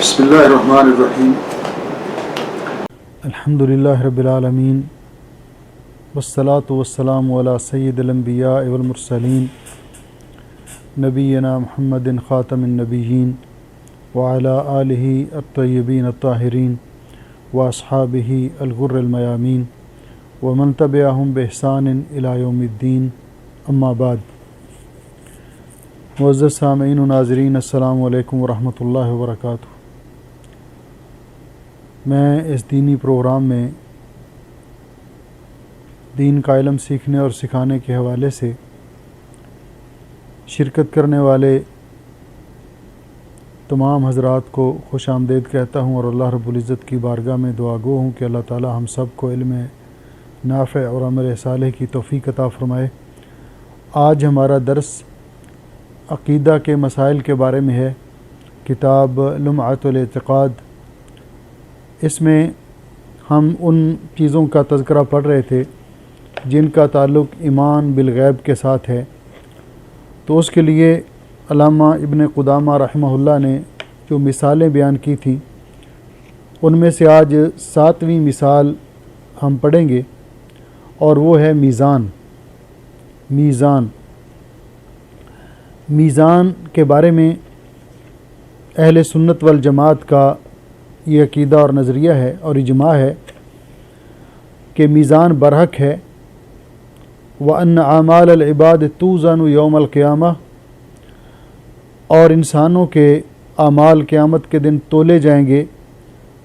بسم اللہ الرحمن الرحیم الحمدللہ رب العالمین والصلاة والسلام علی سید الانبیاء والمرسلین نبینا محمد خاتم النبیین وعلی آلہ الطیبین الطاہرین واصحابہ الغر المیامین ومن تبعہم بإحسان الی یوم الدین اما بعد۔ معزز سامعین و ناظرین، السلام علیکم ورحمۃ اللہ وبرکاتہ۔ میں اس دینی پروگرام میں دین کا علم سیکھنے اور سکھانے کے حوالے سے شرکت کرنے والے تمام حضرات کو خوش آمدید کہتا ہوں اور اللہ رب العزت کی بارگاہ میں دعا گو ہوں کہ اللہ تعالی ہم سب کو علم نافع اور عمل صالح کی توفیق عطا فرمائے۔ آج ہمارا درس عقیدہ کے مسائل کے بارے میں ہے، کتاب لمعۃ الاعتقاد۔ اس میں ہم ان چیزوں کا تذکرہ پڑھ رہے تھے جن کا تعلق ایمان بالغیب کے ساتھ ہے، تو اس کے لیے علامہ ابن قدامہ رحمہ اللہ نے جو مثالیں بیان کی تھیں ان میں سے آج 7ویں مثال ہم پڑھیں گے، اور وہ ہے میزان۔ میزان کے بارے میں اہل سنت والجماعت کا یہ عقیدہ اور نظریہ ہے اور اجماع ہے کہ میزان برحق ہے۔ وَأَنَّ أَعْمَالَ الْعِبَادِ تُوزَنُ يَوْمَ الْقِيَامَةِ، اور انسانوں کے اعمال قیامت کے دن تولے جائیں گے۔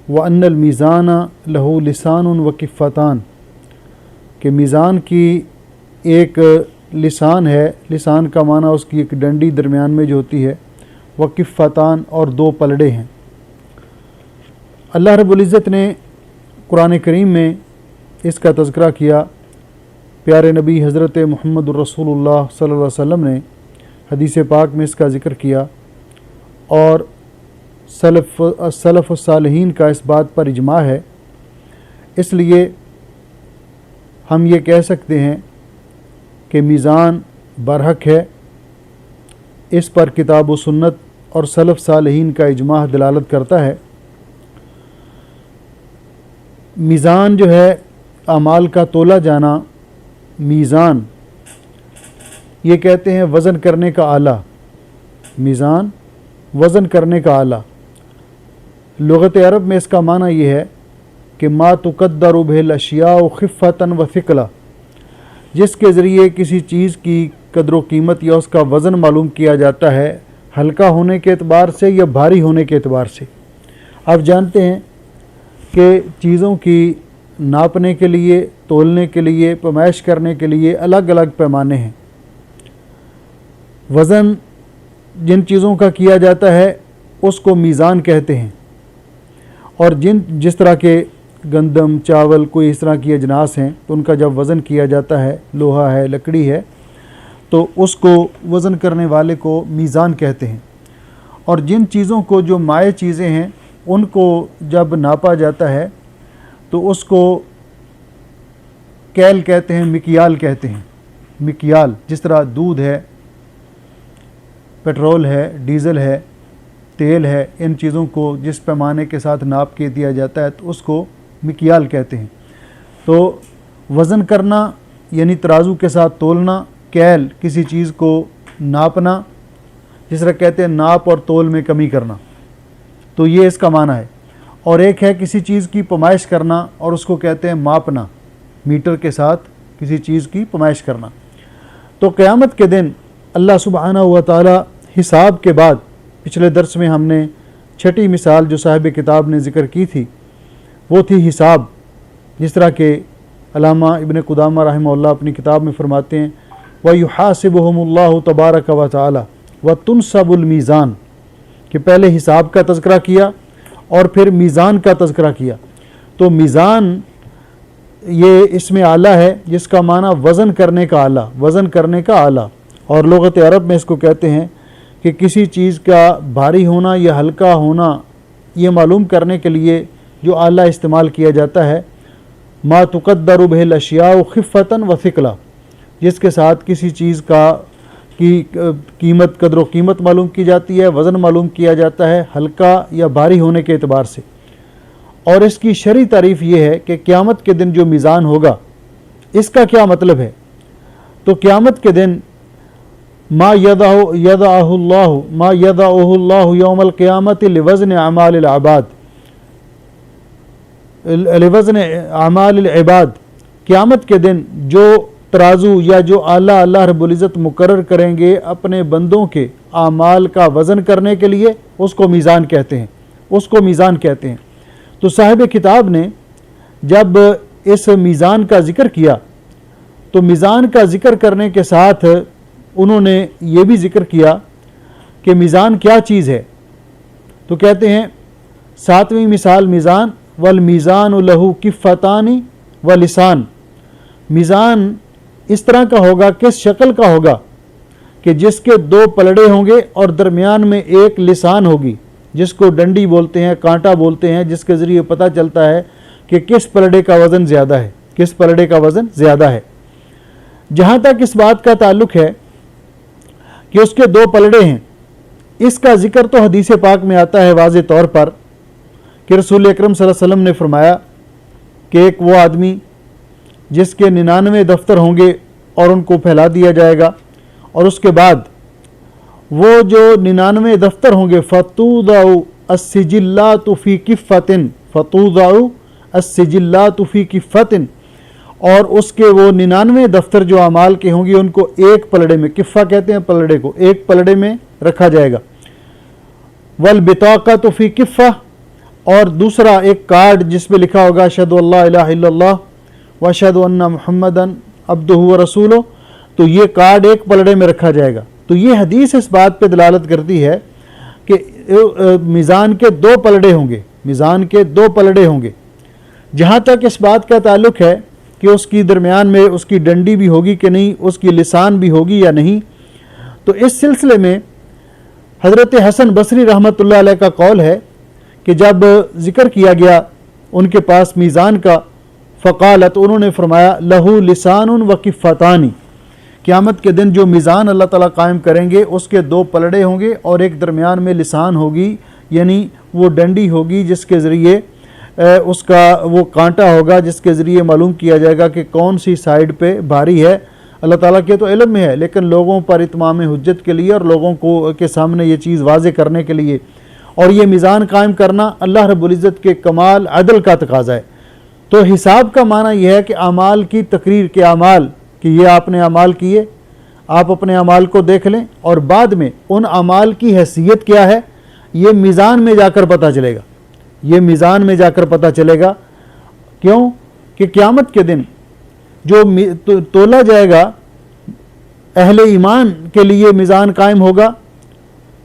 وَأَنَّ الْمِيزَانَ لَهُ لِسَانٌ وَكِفَّتَانِ، کہ میزان کی ایک لسان ہے، لسان کا معنی اس کی ایک ڈنڈی درمیان میں جو ہوتی ہے، وَكِفَّتَان، اور 2 پلڑے ہیں۔ اللہ رب العزت نے قرآن کریم میں اس کا تذکرہ کیا۔ پیارے نبی حضرت محمد الرسول اللہ صلی اللہ علیہ وسلم نے حدیث پاک میں اس کا ذکر کیا، اور سلف الصالحین کا اس بات پر اجماع ہے۔ اس لیے ہم یہ کہہ سکتے ہیں کہ میزان برحق ہے۔ اس پر کتاب و سنت اور سلف صالحین کا اجماع دلالت کرتا ہے۔ میزان جو ہے اعمال کا تولا جانا، میزان یہ کہتے ہیں وزن کرنے کا آلہ۔ میزان وزن کرنے کا آلہ، لغت عرب میں اس کا معنی یہ ہے کہ ما تقدر بہ الاشیاء خفتاً و ثقلا، جس کے ذریعے کسی چیز کی قدر و قیمت یا اس کا وزن معلوم کیا جاتا ہے، ہلکا ہونے کے اعتبار سے یا بھاری ہونے کے اعتبار سے۔ آپ جانتے ہیں کہ چیزوں کی ناپنے کے لیے، تولنے کے لیے، پیمائش کرنے کے لیے الگ الگ پیمانے ہیں۔ وزن جن چیزوں کا کیا جاتا ہے اس کو میزان کہتے ہیں، اور جس طرح کے گندم، چاول، کوئی اس طرح کی اجناس ہیں تو ان کا جب وزن کیا جاتا ہے، لوہا ہے، لکڑی ہے، تو اس کو وزن کرنے والے کو میزان کہتے ہیں۔ اور جن چیزوں کو، جو مائع چیزیں ہیں، ان کو جب ناپا جاتا ہے تو اس کو کیل کہتے ہیں، مکیال کہتے ہیں۔ مکیال، جس طرح دودھ ہے، پیٹرول ہے، ڈیزل ہے، تیل ہے، ان چیزوں کو جس پیمانے کے ساتھ ناپ کے دیا جاتا ہے تو اس کو مکیال کہتے ہیں۔ تو وزن کرنا یعنی ترازو کے ساتھ تولنا، کیل کسی چیز کو ناپنا، جس طرح کہتے ہیں ناپ اور تول میں کمی کرنا، تو یہ اس کا معنی ہے۔ اور ایک ہے کسی چیز کی پیمائش کرنا، اور اس کو کہتے ہیں ماپنا، میٹر کے ساتھ کسی چیز کی پیمائش کرنا۔ تو قیامت کے دن اللہ سبحانہ و تعالی حساب کے بعد، پچھلے درس میں ہم نے 6ٹھی مثال جو صاحب کتاب نے ذکر کی تھی وہ تھی حساب۔ جس طرح کہ علامہ ابن قدامہ رحمہ اللہ اپنی کتاب میں فرماتے ہیں وَيُحَاسِبُهُمُ اللَّهُ تَبَارَكَ وَتَعَالَى وَتُنْصَبُ الْمِيزَانِ، کہ پہلے حساب کا تذکرہ کیا اور پھر میزان کا تذکرہ کیا۔ تو میزان یہ اس میں آلہ ہے جس کا معنی وزن کرنے کا آلہ، وزن کرنے کا آلہ، اور لغت عرب میں اس کو کہتے ہیں کہ کسی چیز کا بھاری ہونا یا ہلکا ہونا یہ معلوم کرنے کے لیے جو آلہ استعمال کیا جاتا ہے، ما تقدر بہ الاشیاء خفتاً و ثقلا، جس کے ساتھ کسی چیز کا کی قیمت قدر و قیمت معلوم کی جاتی ہے، وزن معلوم کیا جاتا ہے ہلکا یا بھاری ہونے کے اعتبار سے۔ اور اس کی شرعی تعریف یہ ہے کہ قیامت کے دن جو میزان ہوگا اس کا کیا مطلب ہے؟ تو قیامت کے دن ما یضعہ اللہ یوم القیامت لوزن اعمال العباد، قیامت کے دن جو ترازو یا جو آلہ اللہ رب العزت مقرر کریں گے اپنے بندوں کے اعمال کا وزن کرنے کے لیے، اس کو میزان کہتے ہیں۔ تو صاحب کتاب نے جب اس میزان کا ذکر کیا تو میزان کا ذکر کرنے کے ساتھ انہوں نے یہ بھی ذکر کیا کہ میزان کیا چیز ہے۔ تو کہتے ہیں 7ویں مثال میزان، والمیزان لہو کفتان ولسان، میزان اس طرح کا ہوگا، کس شکل کا ہوگا کہ جس کے 2 پلڑے ہوں گے اور درمیان میں ایک لسان ہوگی، جس کو ڈنڈی بولتے ہیں، کانٹا بولتے ہیں، جس کے ذریعے پتہ چلتا ہے کہ کس پلڑے کا وزن زیادہ ہے۔ جہاں تک اس بات کا تعلق ہے کہ اس کے 2 پلڑے ہیں، اس کا ذکر تو حدیث پاک میں آتا ہے واضح طور پر کہ رسول اکرم صلی اللہ علیہ وسلم نے فرمایا کہ ایک وہ آدمی جس کے 99 دفتر ہوں گے اور ان کو پھیلا دیا جائے گا، اور اس کے بعد وہ جو 99 دفتر ہوں گے فتوضع السجلات فی کفۃ، اور اس کے وہ 99 دفتر جو اعمال کے ہوں گے ان کو ایک پلڑے میں، کفہ کہتے ہیں پلڑے کو، ایک پلڑے میں رکھا جائے گا۔ والبطاقۃ فی کفہ، اور دوسرا ایک کارڈ جس میں لکھا ہوگا اشہد ان لا الہ الا اللہ واشہد ان محمدا عبدہ ورسولہ، تو یہ کارڈ ایک پلڑے میں رکھا جائے گا۔ تو یہ حدیث اس بات پہ دلالت کرتی ہے کہ میزان کے 2 پلڑے ہوں گے۔ جہاں تک اس بات کا تعلق ہے کہ اس کی درمیان میں اس کی ڈنڈی بھی ہوگی کہ نہیں، اس کی لسان بھی ہوگی یا نہیں، تو اس سلسلے میں حضرت حسن بصری رحمۃ اللہ علیہ کا قول ہے کہ جب ذکر کیا گیا ان کے پاس میزان کا، فقالت، انہوں نے فرمایا لہو لسان و کفتان، قیامت کے دن جو میزان اللہ تعالیٰ قائم کریں گے اس کے 2 پلڑے ہوں گے اور ایک درمیان میں لسان ہوگی، یعنی وہ ڈنڈی ہوگی جس کے ذریعے اس کا وہ کانٹا ہوگا جس کے ذریعے معلوم کیا جائے گا کہ کون سی سائیڈ پہ بھاری ہے۔ اللہ تعالیٰ کے تو علم میں ہے، لیکن لوگوں پر اتمام حجت کے لیے اور لوگوں کو کے سامنے یہ چیز واضح کرنے کے لیے، اور یہ میزان قائم کرنا اللہ رب العزت کے کمال عدل کا تقاضا ہے۔ تو حساب کا معنی یہ ہے کہ اعمال کی تقریر کے اعمال، کہ یہ آپ نے اعمال کیے، آپ اپنے اعمال کو دیکھ لیں، اور بعد میں ان اعمال کی حیثیت کیا ہے یہ میزان میں جا کر پتہ چلے گا، کیوں کہ قیامت کے دن جو تولا جائے گا اہل ایمان کے لیے میزان قائم ہوگا،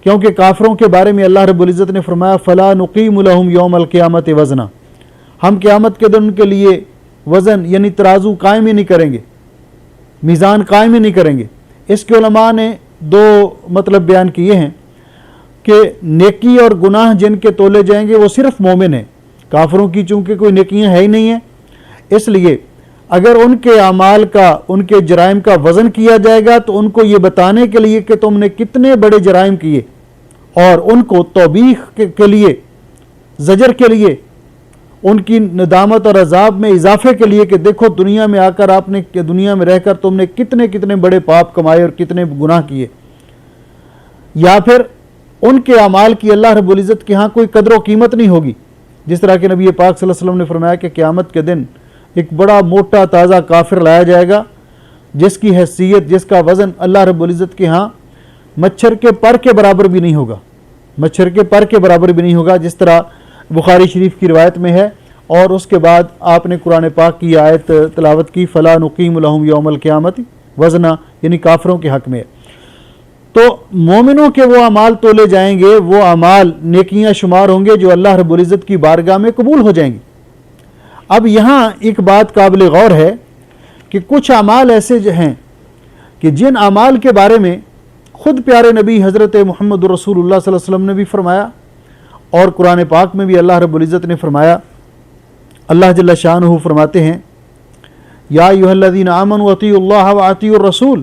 کیونکہ کافروں کے بارے میں اللہ رب العزت نے فرمایا فلا نقیم لہم یوم القیامت وزنا، ہم قیامت کے دن کے لیے وزن یعنی ترازو قائم ہی نہیں کریں گے، میزان قائم ہی نہیں کریں گے۔ اس کے علماء نے 2 مطلب بیان کیے ہیں کہ نیکی اور گناہ جن کے تولے جائیں گے وہ صرف مومن ہیں، کافروں کی چونکہ کوئی نیکیاں ہے ہی نہیں ہیں، اس لیے اگر ان کے اعمال کا، ان کے جرائم کا وزن کیا جائے گا تو ان کو یہ بتانے کے لیے کہ تم نے کتنے بڑے جرائم کیے، اور ان کو توبیخ کے لیے، زجر کے لیے، ان کی ندامت اور عذاب میں اضافے کے لیے کہ دیکھو دنیا میں آ کر آپ نے، دنیا میں رہ کر تم نے کتنے بڑے پاپ کمائے اور کتنے گناہ کیے، یا پھر ان کے اعمال کی اللہ رب العزت کے ہاں کوئی قدر و قیمت نہیں ہوگی، جس طرح کہ نبی پاک صلی اللہ علیہ وسلم نے فرمایا کہ قیامت کے دن ایک بڑا موٹا تازہ کافر لایا جائے گا جس کی حیثیت، جس کا وزن اللہ رب العزت کے ہاں مچھر کے پر کے برابر بھی نہیں ہوگا، جس طرح بخاری شریف کی روایت میں ہے۔ اور اس کے بعد آپ نے قرآن پاک کی آیت تلاوت کی فلا نقیم لہم یوم القیامت وزنا، یعنی کافروں کے حق میں ہے۔ تو مومنوں کے وہ اعمال تولے جائیں گے، وہ اعمال نیکیاں شمار ہوں گے جو اللہ رب العزت کی بارگاہ میں قبول ہو جائیں گے۔ اب یہاں ایک بات قابل غور ہے کہ کچھ اعمال ایسے ہیں کہ جن اعمال کے بارے میں خود پیارے نبی حضرت محمد رسول اللہ صلی اللہ علیہ وسلم نے بھی فرمایا، اور قرآن پاک میں بھی اللہ رب العزت نے فرمایا۔ اللہ جل شانہ فرماتے ہیں یا ایھا الذین آمنوا اطیعوا اللہ واطیعوا الرسول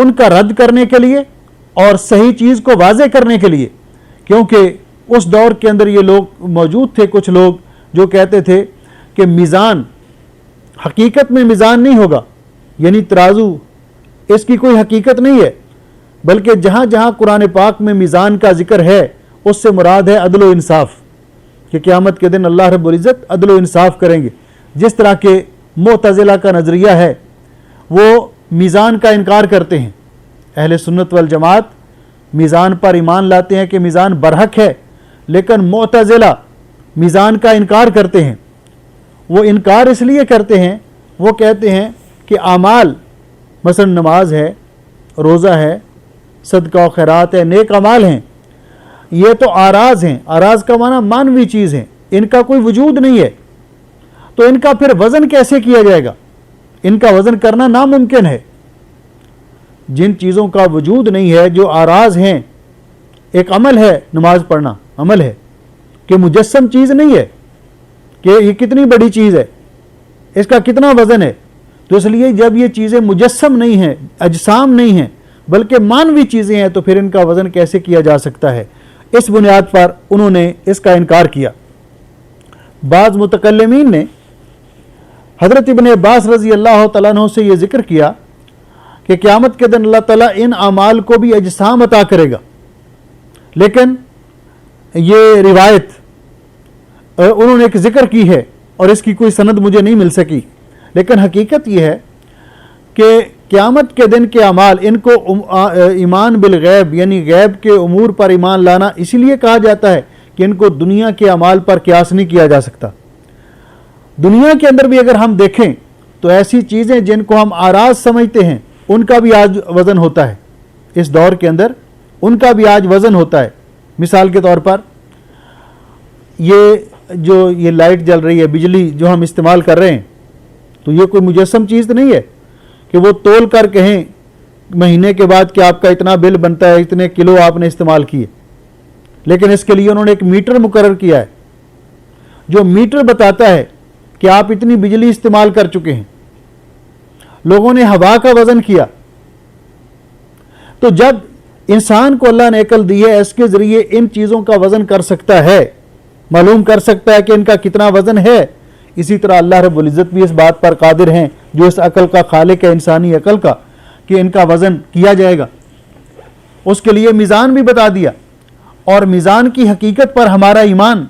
ان کا رد کرنے کے لیے اور صحیح چیز کو واضح کرنے کے لیے، کیونکہ اس دور کے اندر یہ لوگ موجود تھے، کچھ لوگ جو کہتے تھے کہ میزان حقیقت میں میزان نہیں ہوگا، یعنی ترازو اس کی کوئی حقیقت نہیں ہے، بلکہ جہاں جہاں قرآن پاک میں میزان کا ذکر ہے اس سے مراد ہے عدل و انصاف، کہ قیامت کے دن اللہ رب العزت عدل و انصاف کریں گے۔ جس طرح کے معتزلہ کا نظریہ ہے، وہ میزان کا انکار کرتے ہیں، اہل سنت والجماعت میزان پر ایمان لاتے ہیں کہ میزان برحق ہے، لیکن معتزلہ میزان کا انکار کرتے ہیں۔ وہ انکار اس لیے کرتے ہیں، وہ کہتے ہیں کہ اعمال مثلا نماز ہے، روزہ ہے، صدقہ و خیرات ہے، نیک اعمال ہیں، یہ تو آراز ہیں، آراز کا معنی مانوی چیز ہیں، ان کا کوئی وجود نہیں ہے، تو ان کا پھر وزن کیسے کیا جائے گا؟ ان کا وزن کرنا ناممکن ہے۔ جن چیزوں کا وجود نہیں ہے، جو آراز ہیں، ایک عمل ہے نماز پڑھنا، عمل ہے، کہ مجسم چیز نہیں ہے کہ یہ کتنی بڑی چیز ہے، اس کا کتنا وزن ہے، تو اس لیے جب یہ چیزیں مجسم نہیں ہیں، اجسام نہیں ہیں، بلکہ مانوی چیزیں ہیں، تو پھر ان کا وزن کیسے کیا جا سکتا ہے؟ اس بنیاد پر انہوں نے اس کا انکار کیا۔ بعض متکلمین نے حضرت ابن عباس رضی اللہ تعالیٰ عنہ سے یہ ذکر کیا کہ قیامت کے دن اللہ تعالیٰ ان اعمال کو بھی اجسام عطا کرے گا، لیکن یہ روایت انہوں نے ایک ذکر کی ہے اور اس کی کوئی سند مجھے نہیں مل سکی، لیکن حقیقت یہ ہے کہ قیامت کے دن کے اعمال، ان کو ایمان بالغیب یعنی غیب کے امور پر ایمان لانا اسی لیے کہا جاتا ہے کہ ان کو دنیا کے اعمال پر قیاس نہیں کیا جا سکتا۔ دنیا کے اندر بھی اگر ہم دیکھیں تو ایسی چیزیں جن کو ہم آراز سمجھتے ہیں، ان کا بھی آج وزن ہوتا ہے، اس دور کے اندر ان کا بھی آج وزن ہوتا ہے۔ مثال کے طور پر یہ لائٹ جل رہی ہے، بجلی جو ہم استعمال کر رہے ہیں، تو یہ کوئی مجسم چیز تو نہیں ہے کہ وہ تول کر کہیں مہینے کے بعد کہ آپ کا اتنا بل بنتا ہے، اتنے کلو آپ نے استعمال کیے، لیکن اس کے لیے انہوں نے ایک میٹر مقرر کیا ہے جو میٹر بتاتا ہے کہ آپ اتنی بجلی استعمال کر چکے ہیں۔ لوگوں نے ہوا کا وزن کیا، تو جب انسان کو اللہ نے عقل دی ہے، اس کے ذریعے ان چیزوں کا وزن کر سکتا ہے، معلوم کر سکتا ہے کہ ان کا کتنا وزن ہے، اسی طرح اللہ رب العزت بھی اس بات پر قادر ہیں، جو اس عقل کا خالق ہے، انسانی عقل کا، کہ ان کا وزن کیا جائے گا۔ اس کے لیے میزان بھی بتا دیا، اور میزان کی حقیقت پر ہمارا ایمان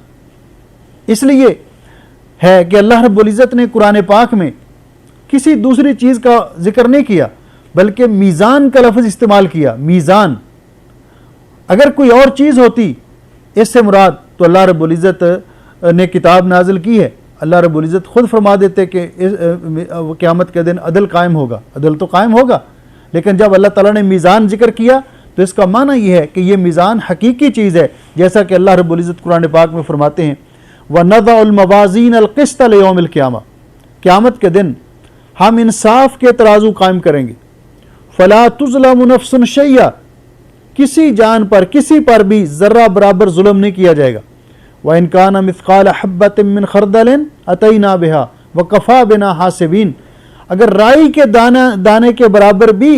اس لیے ہے کہ اللہ رب العزت نے قرآن پاک میں کسی دوسری چیز کا ذکر نہیں کیا، بلکہ میزان کا لفظ استعمال کیا۔ میزان، اگر کوئی اور چیز ہوتی اس سے مراد، تو اللہ رب العزت نے کتاب نازل کی ہے، اللہ رب العزت خود فرما دیتے کہ قیامت کے دن عدل قائم ہوگا، عدل تو قائم ہوگا، لیکن جب اللہ تعالیٰ نے میزان ذکر کیا تو اس کا معنی یہ ہے کہ یہ میزان حقیقی چیز ہے، جیسا کہ اللہ رب العزت قرآن پاک میں فرماتے ہیں وَنَضَعُ الْمَوَازِينَ الْقِسْطَ لِيَوْمِ الْقِيَامَةِ، قیامت کے دن ہم انصاف کے ترازو قائم کریں گے۔ فَلَا تُظْلَمُ نَفْسٌ شَيْئًا، کسی جان پر، کسی پر بھی ذرہ برابر ظلم نہیں کیا جائے گا۔ وَإِنْ كَانَ مِثْقَالَ حَبَّةٍ مِّنْ خَرْدَلٍ أَتَيْنَا بِهَا وَكَفَى بِنَا حَاسِبِينَ، اگر رائی کے دانے کے برابر بھی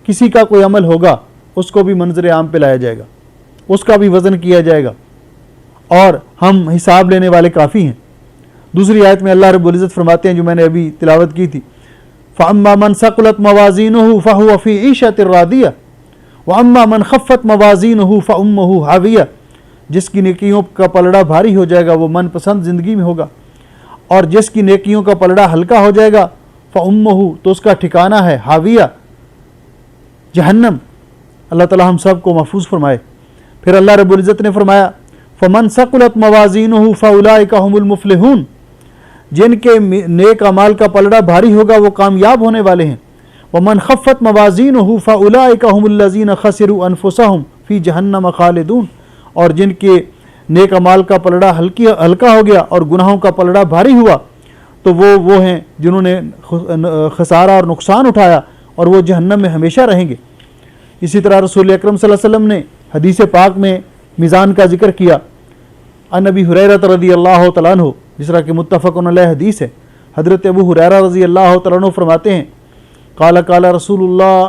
کسی کا کوئی عمل ہوگا، اس کو بھی منظر عام پہ لایا جائے گا، اس کا بھی وزن کیا جائے گا، اور ہم حساب لینے والے کافی ہیں۔ دوسری آیت میں اللہ رب العزت فرماتے ہیں، جو میں نے ابھی تلاوت کی تھی، فَأَمَّا مَنْ ثَقُلَتْ مَوَازِينُهُ فَهُوَ فِي عِيشَةٍ رَاضِيَةٍ وَأَمَّا مَنْ خَفَّتْ مَوَازِينُهُ فَأُمُّهُ هَاوِيَةٌ، جس کی نیکیوں کا پلڑا بھاری ہو جائے گا وہ من پسند زندگی میں ہوگا، اور جس کی نیکیوں کا پلڑا ہلکا ہو جائے گا فَأُمُّهُ، تو اس کا ٹھکانہ ہے ہاویہ، جہنم۔ اللہ تعالی ہم سب کو محفوظ فرمائے۔ پھر اللہ رب العزت نے فرمایا فَمَنْ ثَقُلَتْ مَوَازِينُهُ فَأُولَٰئِكَ هُمُ الْمُفْلِحُونَ، جن کے نیک اعمال کا پلڑا بھاری ہوگا وہ کامیاب ہونے والے ہیں۔ وَمَنْ خَفَّتْ مَوَازِينُهُ فَأُولَٰئِكَ هُمُ الَّذِينَ خَسِرُوا أَنفُسَهُمْ فِي جَهَنَّمَ خَالِدُونَ، اور جن کے نیک اعمال کا پلڑا ہلکا ہو گیا اور گناہوں کا پلڑا بھاری ہوا، تو وہ ہیں جنہوں نے خسارہ اور نقصان اٹھایا، اور وہ جہنم میں ہمیشہ رہیں گے۔ اسی طرح رسول اکرم صلی اللہ علیہ وسلم نے حدیث پاک میں میزان کا ذکر کیا۔ عن ابی ہریرہ رضی اللہ تعالیٰ عنہ، جس طرح کہ متفق علیہ حدیث ہے، حضرت ابو ہریرہ رضی اللہ تعالیٰ عنہ فرماتے ہیں قال قال رسول اللہ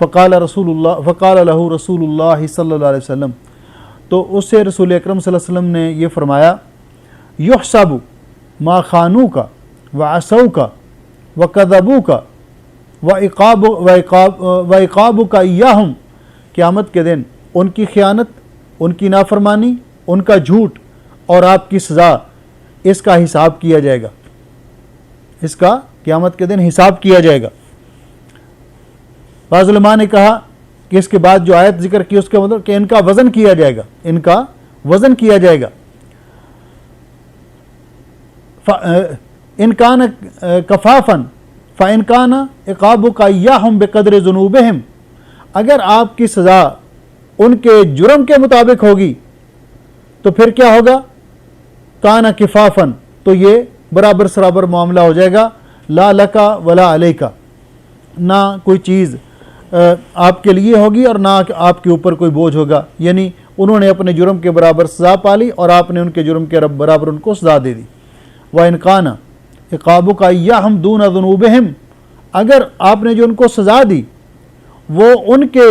فقال لہ رسول اللہ صلی اللہ علیہ وسلم، تو اس سے رسول اکرم صلی اللہ علیہ وسلم نے یہ فرمایا، یحسب ما خانوک وعصوک وکذبوک وعقابک ایاہم، قیامت کے دن ان کی خیانت، ان کی نافرمانی، ان کا جھوٹ اور آپ کی سزا، اس کا حساب کیا جائے گا، اس کا قیامت کے دن حساب کیا جائے گا۔ بعض علماء نے کہا کہ اس کے بعد جو آیت ذکر کی اس کا مطلب کہ ان کا وزن کیا جائے گا، ان کا وزن کیا جائے گا۔ ان کان کفافا فان کان عقابک ایاہم بقدر ذنوبہم، اگر آپ کی سزا ان کے جرم کے مطابق ہوگی تو پھر کیا ہوگا؟ کان کفافا، تو یہ برابر سرابر معاملہ ہو جائے گا، لا لکا ولا علیکا، نہ کوئی چیز آپ کے لیے ہوگی اور نہ آپ کے اوپر کوئی بوجھ ہوگا، یعنی انہوں نے اپنے جرم کے برابر سزا پالی اور آپ نے ان کے جرم کے برابر ان کو سزا دے دی۔ وَإِنْ كَانَ عِقَابُكَ إِيَّاهُمْ دُونَ ذُنُوبِهِمْ، اگر آپ نے جو ان کو سزا دی وہ ان کے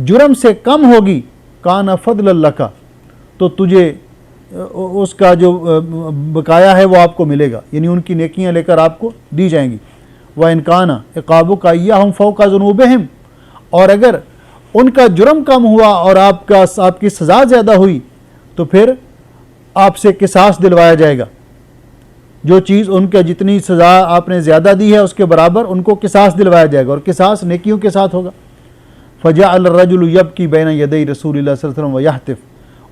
جرم سے کم ہوگی، كَانَ فَضْلًا لَكَ، تو تجھے اس کا جو بقایا ہے وہ آپ کو ملے گا، یعنی ان کی نیکیاں لے کر آپ کو دی جائیں گی۔ وَإِنْ كَانَ عِقَابُكَ إِيَّاهُمْ فَوْقَ ذُنُوبِهِمْ، اور اگر ان کا جرم کم ہوا اور آپ کی سزا زیادہ ہوئی تو پھر آپ سے قصاص دلوایا جائے گا، جو چیز ان کے جتنی سزا آپ نے زیادہ دی ہے اس کے برابر ان کو قصاص دلوایا جائے گا، اور قصاص نیکیوں کے ساتھ ہوگا۔ فجعل الرجل یبکی بین یدی رسول اللہ صلی اللہ علیہ وسلم ویحتف،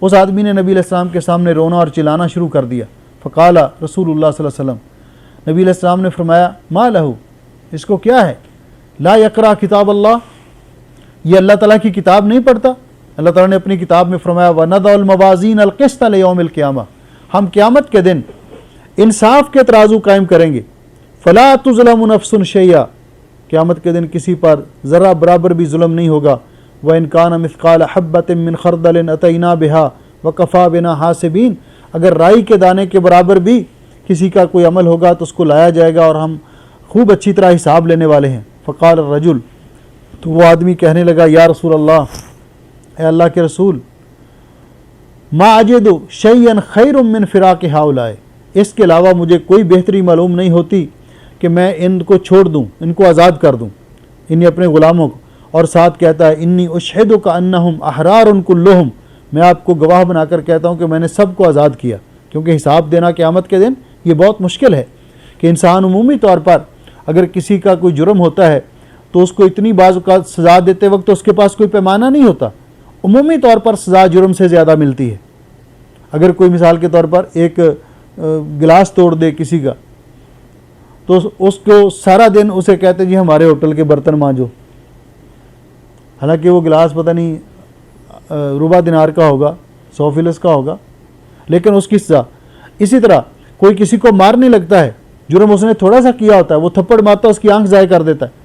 اس آدمی نے نبی علیہ السلام کے سامنے رونا اور چلانا شروع کر دیا۔ فقال رسول اللہ صلی اللہ علیہ وسلم، نبی علیہ السلام نے فرمایا، ما لہو، اس کو کیا ہے؟ لا یقرأ کتاب اللہ، یہ اللہ تعالیٰ کی کتاب نہیں پڑھتا۔ اللہ تعالیٰ نے اپنی کتاب میں فرمایا، وَنَضَعُ الْمَوَازِينَ الْقِسْطَ لِيَوْمِ الْقِيَامَةِ، ہم قیامت کے دن انصاف کے ترازو قائم کریں گے۔ فَلَا تُظْلَمُ نَفْسٌ شَيْئًا، قیامت کے دن کسی پر ذرہ برابر بھی ظلم نہیں ہوگا۔ وَإِنْ كَانَ مِثْقَالَ حَبَّةٍ مِّنْ خَرْدَلٍ أَتَيْنَا بِهَا وَكَفَى بِنَا حَاسِبِينَ، اگر رائی کے دانے کے برابر بھی کسی کا کوئی عمل ہوگا تو اس کو لایا جائے گا اور ہم خوب اچھی طرح حساب لینے والے ہیں۔ فقال الرجل، تو وہ آدمی کہنے لگا، یا رسول اللہ، اے اللہ کے رسول، ما اجد شیئا خیر من فراق ہؤلاء، اس کے علاوہ مجھے کوئی بہتری معلوم نہیں ہوتی کہ میں ان کو چھوڑ دوں، ان کو آزاد کر دوں، انہیں اپنے غلاموں کو۔ اور ساتھ کہتا ہے، انی اشہدک انہم احرار کلہم، میں آپ کو گواہ بنا کر کہتا ہوں کہ میں نے سب کو آزاد کیا، کیونکہ حساب دینا قیامت کے دن یہ بہت مشکل ہے کہ انسان عمومی طور پر اگر کسی کا کوئی جرم ہوتا ہے تو اس کو اتنی بعض اوقات سزا دیتے وقت اس کے پاس کوئی پیمانہ نہیں ہوتا، عمومی طور پر سزا جرم سے زیادہ ملتی ہے۔ اگر کوئی مثال کے طور پر ایک گلاس توڑ دے کسی کا تو اس کو سارا دن اسے کہتے جی ہمارے ہوٹل کے برتن مانجو، حالانکہ وہ گلاس پتہ نہیں ربع دینار کا ہوگا، 100 فلس کا ہوگا، لیکن اس کی سزا۔ اسی طرح کوئی کسی کو مارنے لگتا ہے، جرم اس نے تھوڑا سا کیا ہوتا ہے، وہ تھپڑ مارتا ہے، اس کی آنکھ ضائع کر دیتا ہے،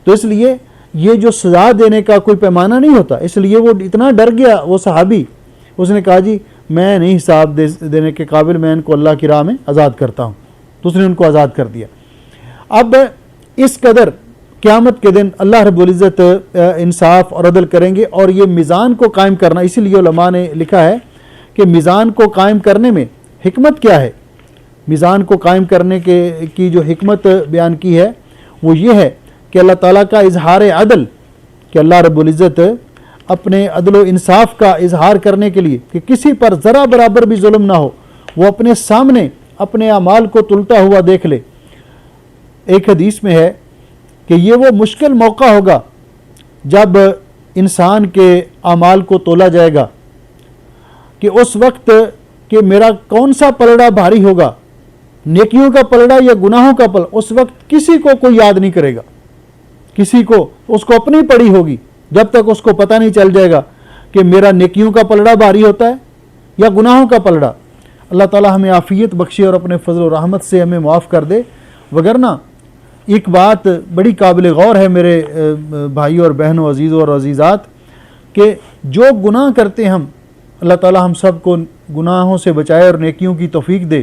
تو اس لیے یہ جو سزا دینے کا کوئی پیمانہ نہیں ہوتا، اس لیے وہ اتنا ڈر گیا وہ صحابی، اس نے کہا جی میں نہیں حساب دینے کے قابل، میں ان کو اللہ کی راہ میں آزاد کرتا ہوں، تو اس نے ان کو آزاد کر دیا۔ اب اس قدر قیامت کے دن اللہ رب العزت انصاف اور عدل کریں گے، اور یہ میزان کو قائم کرنا، اسی لیے علماء نے لکھا ہے کہ میزان کو قائم کرنے میں حکمت کیا ہے۔ میزان کو قائم کرنے کی جو حکمت بیان کی ہے وہ یہ ہے کہ اللہ تعالیٰ کا اظہار عدل، کہ اللہ رب العزت اپنے عدل و انصاف کا اظہار کرنے کے لیے کہ کسی پر ذرا برابر بھی ظلم نہ ہو، وہ اپنے سامنے اپنے اعمال کو تلتا ہوا دیکھ لے۔ ایک حدیث میں ہے کہ یہ وہ مشکل موقع ہوگا جب انسان کے اعمال کو تولا جائے گا کہ اس وقت کہ میرا کون سا پلڑا بھاری ہوگا، نیکیوں کا پلڑا یا گناہوں کا پلڑا، اس وقت کسی کو کوئی یاد نہیں کرے گا، کسی کو اس کو اپنی پڑی ہوگی، جب تک اس کو پتہ نہیں چل جائے گا کہ میرا نیکیوں کا پلڑا بھاری ہوتا ہے یا گناہوں کا پلڑا۔ اللہ تعالی ہمیں عافیت بخشے اور اپنے فضل و رحمت سے ہمیں معاف کر دے۔ وگرنہ ایک بات بڑی قابل غور ہے میرے بھائیوں اور بہنوں، عزیزوں اور عزیزات، کہ جو گناہ کرتے ہم، اللہ تعالی ہم سب کو گناہوں سے بچائے اور نیکیوں کی توفیق دے،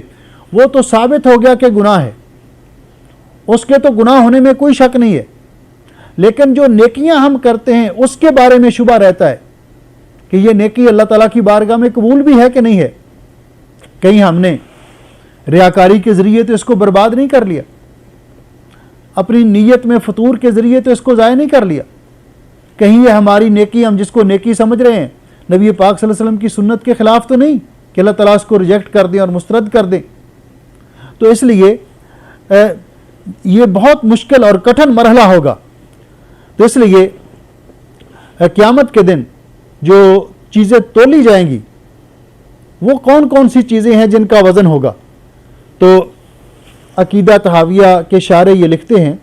وہ تو ثابت ہو گیا کہ گناہ ہے، اس کے تو گناہ ہونے میں کوئی شک نہیں ہے، لیکن جو نیکیاں ہم کرتے ہیں اس کے بارے میں شبہ رہتا ہے کہ یہ نیکی اللہ تعالیٰ کی بارگاہ میں قبول بھی ہے کہ نہیں ہے، کہیں ہم نے ریاکاری کے ذریعے تو اس کو برباد نہیں کر لیا، اپنی نیت میں فطور کے ذریعے تو اس کو ضائع نہیں کر لیا، کہیں یہ ہماری نیکی ہم جس کو نیکی سمجھ رہے ہیں نبی پاک صلی اللہ علیہ وسلم کی سنت کے خلاف تو نہیں کہ اللہ تعالیٰ اس کو ریجیکٹ کر دیں اور مسترد کر دیں۔ تو اس لیے یہ بہت مشکل اور کٹھن مرحلہ ہوگا۔ تو اس لیے قیامت کے دن جو چیزیں تولی جائیں گی وہ کون کون سی چیزیں ہیں جن کا وزن ہوگا؟ تو عقیدہ طحاویہ کے شارح یہ لکھتے ہیں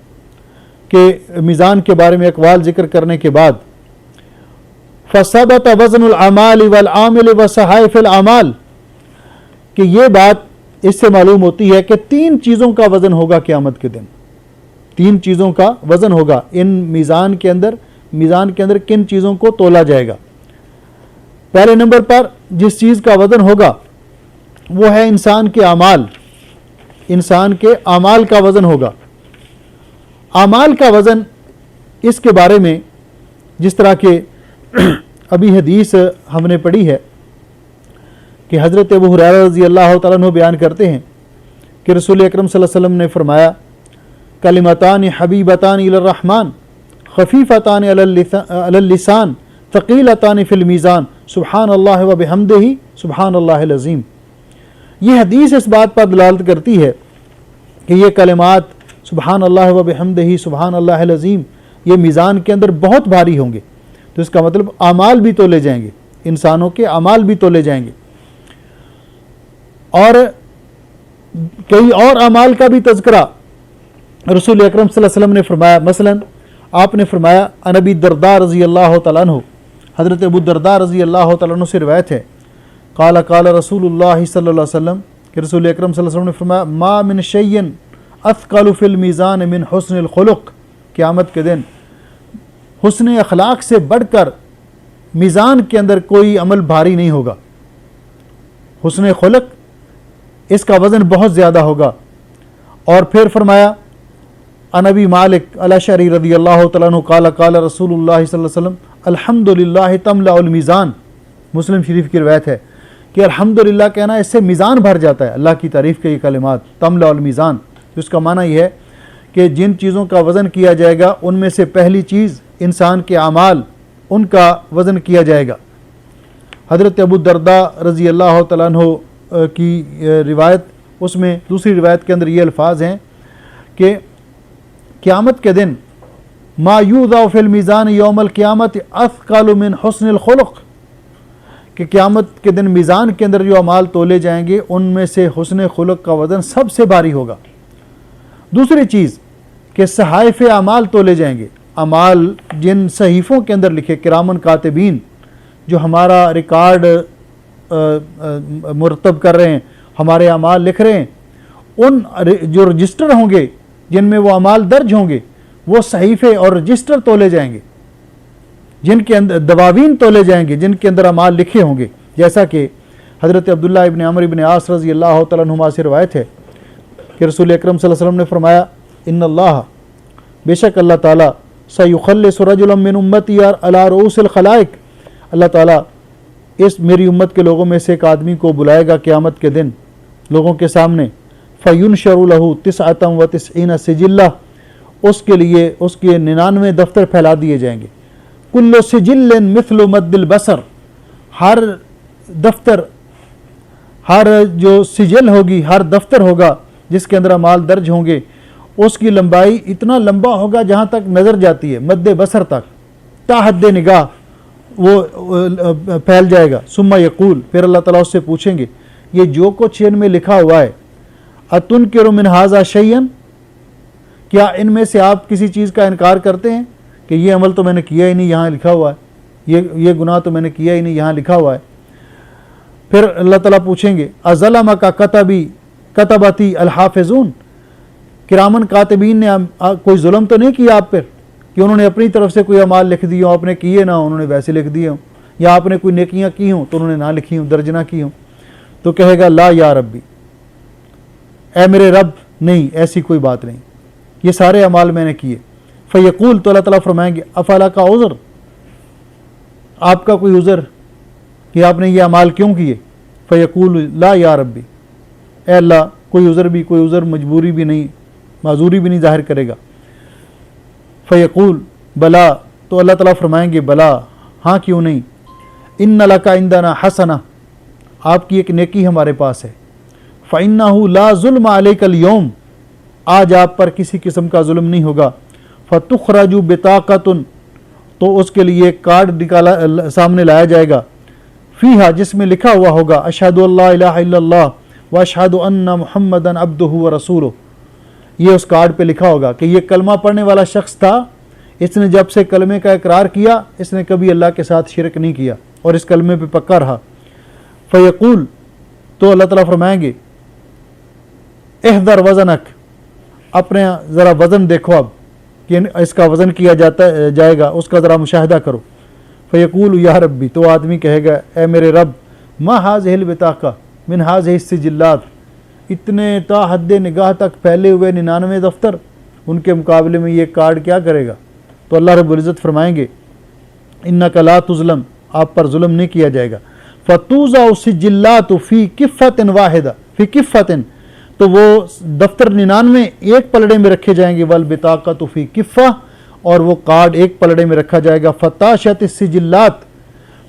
کہ میزان کے بارے میں اقوال ذکر کرنے کے بعد فَثَبَتَ وَزْنُ الْأَعْمَالِ وَالْعَامِلِ وَصَحَائِفِ الْأَعْمَالِ کہ یہ بات اس سے معلوم ہوتی ہے کہ 3 چیزوں کا وزن ہوگا قیامت کے دن، 3 چیزوں کا وزن ہوگا ان میزان کے اندر کن چیزوں کو تولا جائے گا؟ پہلے نمبر پر جس چیز کا وزن ہوگا وہ ہے انسان کے اعمال کا وزن ہوگا۔ اعمال کا وزن اس کے بارے میں جس طرح کہ ابھی حدیث ہم نے پڑھی ہے کہ حضرت ابو ہریرہ رضی اللہ تعالیٰ عنہ بیان کرتے ہیں کہ رسول اکرم صلی اللہ علیہ وسلم نے فرمایا کلمتان حبیبتان الی الرحمن خفیفتان علی اللسان ثقیلتان فی المیزان سبحان اللہ و بحمدہ سبحان اللہ العظیم۔ یہ حدیث اس بات پر دلالت کرتی ہے کہ یہ کلمات سبحان اللہ و بحمدہ سبحان اللہ العظیم یہ میزان کے اندر بہت بھاری ہوں گے۔ تو اس کا مطلب اعمال بھی تولے جائیں گے، انسانوں کے اعمال بھی تولے جائیں گے، اور کئی اور اعمال کا بھی تذکرہ رسول اکرم صلی اللہ علیہ وسلم نے فرمایا۔ مثلا آپ نے فرمایا عن ابی الدرداء رضی اللہ تعالیٰ عنہ، حضرت ابو الدرداء رضی اللہ تعالیٰ عنہ سے روایت ہے قال قال رسول اللہ صلی اللہ علیہ وسلم کہ رسول اکرم صلی اللہ علیہ وسلم نے فرمایا ما من شیء اثقل فی المیزان من حسن الخلق، قیامت کے دن حسن اخلاق سے بڑھ کر میزان کے اندر کوئی عمل بھاری نہیں ہوگا۔ حسن خلق اس کا وزن بہت زیادہ ہوگا۔ اور پھر فرمایا عن ابی مالک الاشعری رضی اللہ تعالیٰ عنہ قال قال رسول اللہ صلی اللہ علیہ وسلم الحمدللہ تملأ المیزان، مسلم شریف کی روایت ہے کہ الحمدللہ کہنا اس سے میزان بھر جاتا ہے۔ اللہ کی تعریف کے یہ کلمات تملأ المیزان، اس کا معنی یہ ہے کہ جن چیزوں کا وزن کیا جائے گا ان میں سے پہلی چیز انسان کے اعمال، ان کا وزن کیا جائے گا۔ حضرت ابو الدرداء رضی اللہ تعالیٰ عنہ کی روایت، اس میں دوسری روایت کے اندر یہ الفاظ ہیں کہ قیامت کے دن ما یوضع فی المیزان یوم القیامت اثقل من حسن الخلق، کہ قیامت کے دن میزان کے اندر جو اعمال تولے جائیں گے ان میں سے حسن خلق کا وزن سب سے بھاری ہوگا۔ دوسری چیز کہ صحائف اعمال تولے جائیں گے، اعمال جن صحیفوں کے اندر لکھے، کرامن کاتبین جو ہمارا ریکارڈ مرتب کر رہے ہیں، ہمارے اعمال لکھ رہے ہیں، ان جو رجسٹر ہوں گے جن میں وہ اعمال درج ہوں گے وہ صحیفے اور رجسٹر تولے جائیں گے، جن کے اندر دواوین تولے جائیں گے جن کے اندر اعمال لکھے ہوں گے، جیسا کہ حضرت عبداللہ ابن عمرو ابن عاص رضی اللہ تعالیٰ عنہما سے روایت ہے کہ رسول اکرم صلی اللہ علیہ وسلم نے فرمایا ان اللہ، بے شک اللہ تعالیٰ سیخلص رجلا من امتی علی رؤوس الخلائق، اللہ تعالیٰ اس میری امت کے لوگوں میں سے ایک آدمی کو بلائے گا قیامت کے دن لوگوں کے سامنے، فینشر لہ 99 سجلہ، اس کے لیے اس کے 99 دفتر پھیلا دیے جائیں گے، کل سجل مثل مد البصر، ہر دفتر، ہر جو سجل ہوگی، ہر دفتر ہوگا جس کے اندر اعمال درج ہوں گے اس کی لمبائی اتنا لمبا ہوگا جہاں تک نظر جاتی ہے، مد بصر تک، تا حد نگاہ وہ پھیل جائے گا۔ ثم یقول، پھر اللہ تعالیٰ اس سے پوچھیں گے یہ جو کچھ ان میں لکھا ہوا ہے اتنکر من ھذا شیئا، کیا ان میں سے آپ کسی چیز کا انکار کرتے ہیں کہ یہ عمل تو میں نے کیا ہی نہیں، یہاں لکھا ہوا ہے، یہ گناہ تو میں نے کیا ہی نہیں، یہاں لکھا ہوا ہے۔ پھر اللہ تعالیٰ پوچھیں گے اظلمک کتبتی الحافظون، کرامن کاتبین نے کوئی ظلم تو نہیں کیا آپ پر کہ انہوں نے اپنی طرف سے کوئی اعمال لکھ دیے ہوں، آپ نے کیے نہ انہوں نے ویسے لکھ دیے ہوں، یا آپ نے کوئی نیکیاں کی ہوں تو انہوں نے نہ لکھی ہوں، درج نہ کی ہوں؟ تو کہے گا لا یا ربی، اے میرے رب نہیں، ایسی کوئی بات نہیں، یہ سارے اعمال میں نے کیے۔ فیقول، تو اللہ تعالیٰ فرمائیں گے افلا کا عذر، آپ کا کوئی عذر کہ آپ نے یہ اعمال کیوں کیے؟ فیقول لا یا ربی، اے اللہ کوئی عذر بھی، کوئی عذر مجبوری بھی نہیں، معذوری بھی نہیں ظاہر کرے گا۔ فیقول بلا، تو اللہ تعالیٰ فرمائیں گے بلا، ہاں کیوں نہیں، ان لک عندنا حسنہ، آپ کی ایک نیکی ہمارے پاس ہے، فإنہ لا ظلم علیک اليوم، آج آپ پر کسی قسم کا ظلم نہیں ہوگا، فتخرج بطاقۃ، تو اس کے لیے ایک کارڈ نکالا سامنے لایا جائے گا، فیہا، جس میں لکھا ہوا ہوگا اشہد ان لا الہ الا اللہ واشہد ان محمدا عبدہ ورسولہ، یہ اس کارڈ پہ لکھا ہوگا کہ یہ کلمہ پڑھنے والا شخص تھا، اس نے جب سے کلمے کا اقرار کیا اس نے کبھی اللہ کے ساتھ شرک نہیں کیا اور اس کلمے پہ پکا رہا۔ فیقول، تو اللہ تعالیٰ فرمائیں گے احذر وزنک، اپنے ذرا وزن دیکھو اب کہ اس کا وزن کیا جائے گا، اس کا ذرا مشاہدہ کرو۔ فیقول یا ربی، تو آدمی کہے گا اے میرے رب، ما ہذہ البطاقہ من ہذہ السجلات، اتنے تا حد نگاہ تک پھیلے ہوئے 99 دفتر، ان کے مقابلے میں یہ کارڈ کیا کرے گا؟ تو اللہ رب العزت فرمائیں گے انک لا تظلم، آپ پر ظلم نہیں کیا جائے گا، فتوضع السجلات فی کفۃ واحدہ، فی کفۃ، تو وہ دفتر 99 ایک پلڑے میں رکھے جائیں گے، والبطاقۃ فی کفہ، اور وہ کارڈ ایک پلڑے میں رکھا جائے گا، فتاشت السجلات،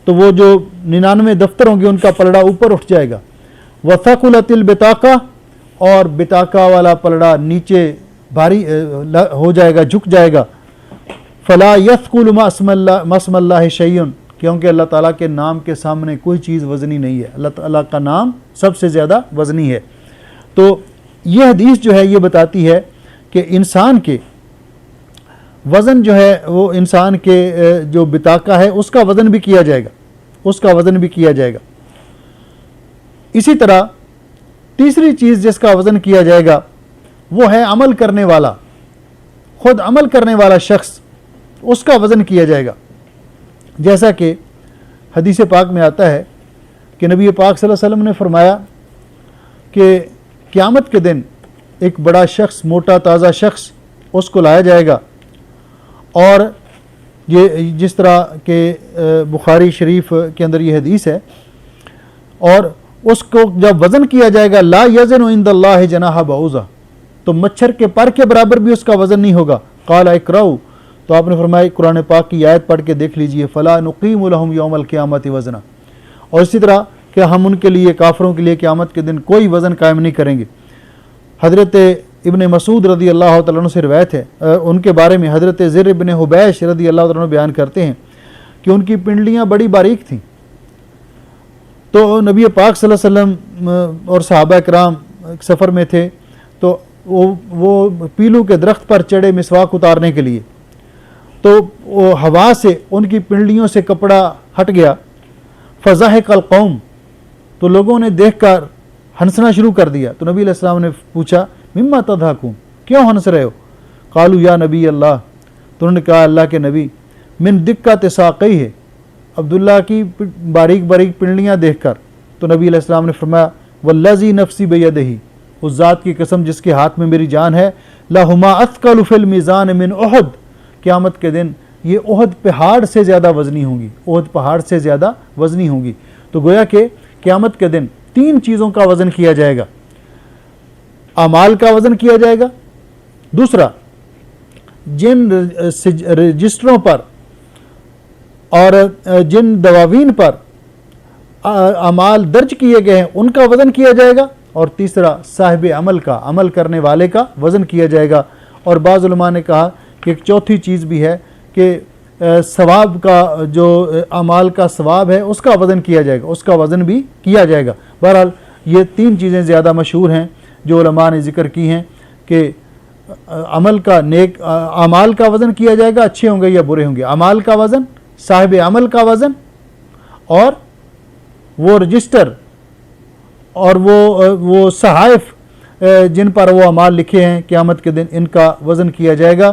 تو وہ جو 99 دفتر ہوں گے ان کا پلڑا اوپر اٹھ جائے گا، وثقلت البطاقہ، اور بطاقہ والا پلڑا نیچے بھاری ہو جائے گا، جھک جائے گا، فلا یثقل ما اسم اللہ شیء، کیونکہ اللہ تعالیٰ کے نام کے سامنے کوئی چیز وزنی نہیں ہے، اللہ تعالیٰ کا نام سب سے زیادہ وزنی ہے۔ تو یہ حدیث جو ہے یہ بتاتی ہے کہ انسان کے وزن جو ہے وہ انسان کے جو بطاقہ ہے اس کا وزن بھی کیا جائے گا، اس کا وزن بھی کیا جائے گا۔ اسی طرح تیسری چیز جس کا وزن کیا جائے گا وہ ہے عمل کرنے والا، خود عمل کرنے والا شخص، اس کا وزن کیا جائے گا، جیسا کہ حدیث پاک میں آتا ہے کہ نبی پاک صلی اللہ علیہ وسلم نے فرمایا کہ قیامت کے دن ایک بڑا شخص، موٹا تازہ شخص، اس کو لایا جائے گا، اور یہ جس طرح کہ بخاری شریف کے اندر یہ حدیث ہے، اور اس کو جب وزن کیا جائے گا لا یزن عند اللہ جناح بعوضہ، تو مچھر کے پر کے برابر بھی اس کا وزن نہیں ہوگا۔ قال اقرؤ، تو آپ نے فرمایا قرآن پاک کی آیت پڑھ کے دیکھ لیجئے، فلا نقیم لهم یوم القیامت وزنا، اور اسی طرح کہ ہم ان کے لیے، کافروں کے لیے قیامت کے دن کوئی وزن قائم نہیں کریں گے۔ حضرت ابن مسعود رضی اللہ تعالیٰ عنہ سے روایت ہے، ان کے بارے میں حضرت زر ابن حبیش رضی اللہ تعالیٰ عنہ بیان کرتے ہیں کہ ان کی پنڈلیاں بڑی باریک تھیں، تو نبی پاک صلی اللہ علیہ وسلم اور صحابہ کرام سفر میں تھے، تو وہ پیلو کے درخت پر چڑھے مسواک اتارنے کے لیے، تو وہ ہوا سے ان کی پنڈلیوں سے کپڑا ہٹ گیا، فضحک القوم، تو لوگوں نے دیکھ کر ہنسنا شروع کر دیا، تو نبی علیہ السلام نے پوچھا مما تضحکون، کیوں ہنس رہے ہو؟ قالوا یا نبی اللہ، تو انہوں نے کہا اللہ کے نبی، من دقت ساقی ہے، عبداللہ کی باریک باریک پنڈلیاں دیکھ کر۔ تو نبی علیہ السلام نے فرمایا والذی نفسی بیدہ، اس ذات کی قسم جس کے ہاتھ میں میری جان ہے، لہما اثقل فی المیزان من احد، قیامت کے دن یہ احد پہاڑ سے زیادہ وزنی ہوں گی، احد پہاڑ سے زیادہ وزنی ہوں گی۔ تو گویا کہ قیامت کے دن 3 چیزوں کا وزن کیا جائے گا، اعمال کا وزن کیا جائے گا، دوسرا جن رجسٹروں پر اور جن دواوین پر اعمال درج کیے گئے ہیں ان کا وزن کیا جائے گا، اور تیسرا صاحب عمل کا، عمل کرنے والے کا وزن کیا جائے گا۔ اور بعض علماء نے کہا کہ ایک چوتھی چیز بھی ہے کہ ثواب کا، جو اعمال کا ثواب ہے اس کا وزن کیا جائے گا، اس کا وزن بھی کیا جائے گا۔ بہرحال یہ 3 چیزیں زیادہ مشہور ہیں جو علماء نے ذکر کی ہیں کہ عمل کا، نیک اعمال کا وزن کیا جائے گا، اچھے ہوں گے یا برے ہوں گے، اعمال کا وزن، صاحب عمل کا وزن، اور وہ رجسٹر اور وہ صحائف جن پر وہ اعمال لکھے ہیں قیامت کے دن، ان کا وزن کیا جائے گا۔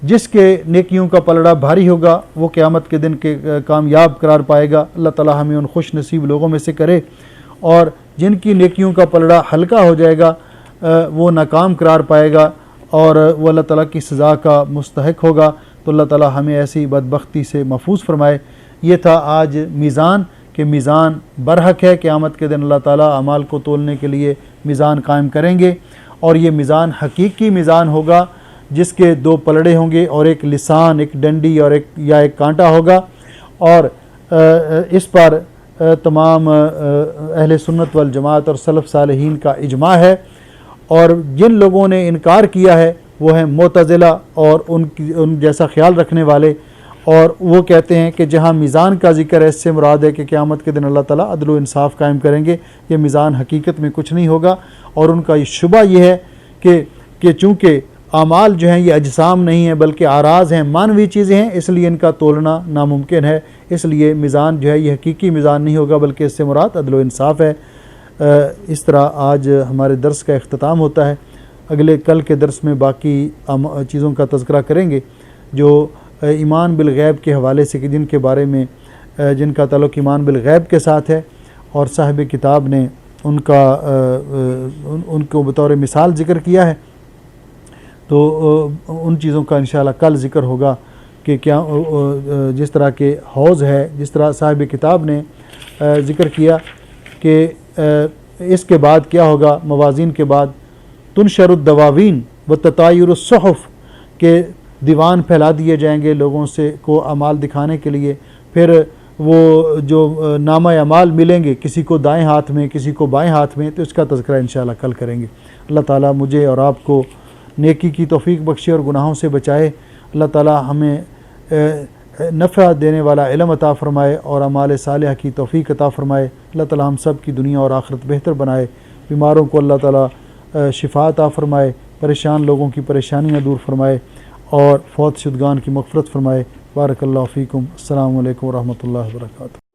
جس کے نیکیوں کا پلڑا بھاری ہوگا وہ قیامت کے دن کے کامیاب قرار پائے گا۔ اللہ تعالی ہمیں ان خوش نصیب لوگوں میں سے کرے، اور جن کی نیکیوں کا پلڑا ہلکا ہو جائے گا وہ ناکام قرار پائے گا۔ اور وہ اللہ تعالیٰ کی سزا کا مستحق ہوگا، تو اللہ تعالیٰ ہمیں ایسی بدبختی سے محفوظ فرمائے۔ یہ تھا آج میزان، کہ میزان برحق ہے، قیامت کے دن اللہ تعالیٰ اعمال کو تولنے کے لیے میزان قائم کریں گے، اور یہ میزان حقیقی میزان ہوگا جس کے 2 پلڑے ہوں گے، اور ایک لسان، ایک ڈنڈی اور ایک کانٹا ہوگا، اور اس پر تمام اہل سنت والجماعت اور سلف صالحین کا اجماع ہے۔ اور جن لوگوں نے انکار کیا ہے وہ ہیں معتزلہ اور ان جیسا خیال رکھنے والے، اور وہ کہتے ہیں کہ جہاں میزان کا ذکر ہے اس سے مراد ہے کہ قیامت کے دن اللہ تعالیٰ عدل و انصاف قائم کریں گے، یہ میزان حقیقت میں کچھ نہیں ہوگا۔ اور ان کا یہ شبہ یہ ہے کہ چونکہ اعمال جو ہیں یہ اجسام نہیں ہیں بلکہ اعراض ہیں، معنوی چیزیں ہیں، اس لیے ان کا تولنا ناممکن ہے، اس لیے میزان جو ہے یہ حقیقی میزان نہیں ہوگا بلکہ اس سے مراد عدل و انصاف ہے۔ اس طرح آج ہمارے درس کا اختتام ہوتا ہے۔ کل کے درس میں باقی چیزوں کا تذکرہ کریں گے جو ایمان بالغیب کے حوالے سے، کہ جن کا تعلق ایمان بالغیب کے ساتھ ہے، اور صاحب کتاب نے ان کو بطور مثال ذکر کیا ہے، تو ان چیزوں کا انشاءاللہ کل ذکر ہوگا کہ کیا جس طرح کے حوض ہے، جس طرح صاحب کتاب نے ذکر کیا کہ اس کے بعد کیا ہوگا، موازین کے بعد تنشر الدواوین وتطایر الصحف، کہ دیوان پھیلا دیے جائیں گے لوگوں سے کو اعمال دکھانے کے لیے، پھر وہ جو نامہ اعمال ملیں گے کسی کو دائیں ہاتھ میں کسی کو بائیں ہاتھ میں، تو اس کا تذکرہ انشاءاللہ کل کریں گے۔ اللہ تعالیٰ مجھے اور آپ کو نیکی کی توفیق بخشے اور گناہوں سے بچائے۔ اللہ تعالیٰ ہمیں نفع دینے والا علم عطا فرمائے اور اعمال صالحہ کی توفیق عطا فرمائے۔ اللہ تعالیٰ ہم سب کی دنیا اور آخرت بہتر بنائے، بیماروں کو اللہ تعالیٰ شفا عطا فرمائے، پریشان لوگوں کی پریشانیاں دور فرمائے، اور فوت شدگان کی مغفرت فرمائے۔ بارک اللہ فیکم۔ السلام علیکم ورحمۃ اللہ وبرکاتہ۔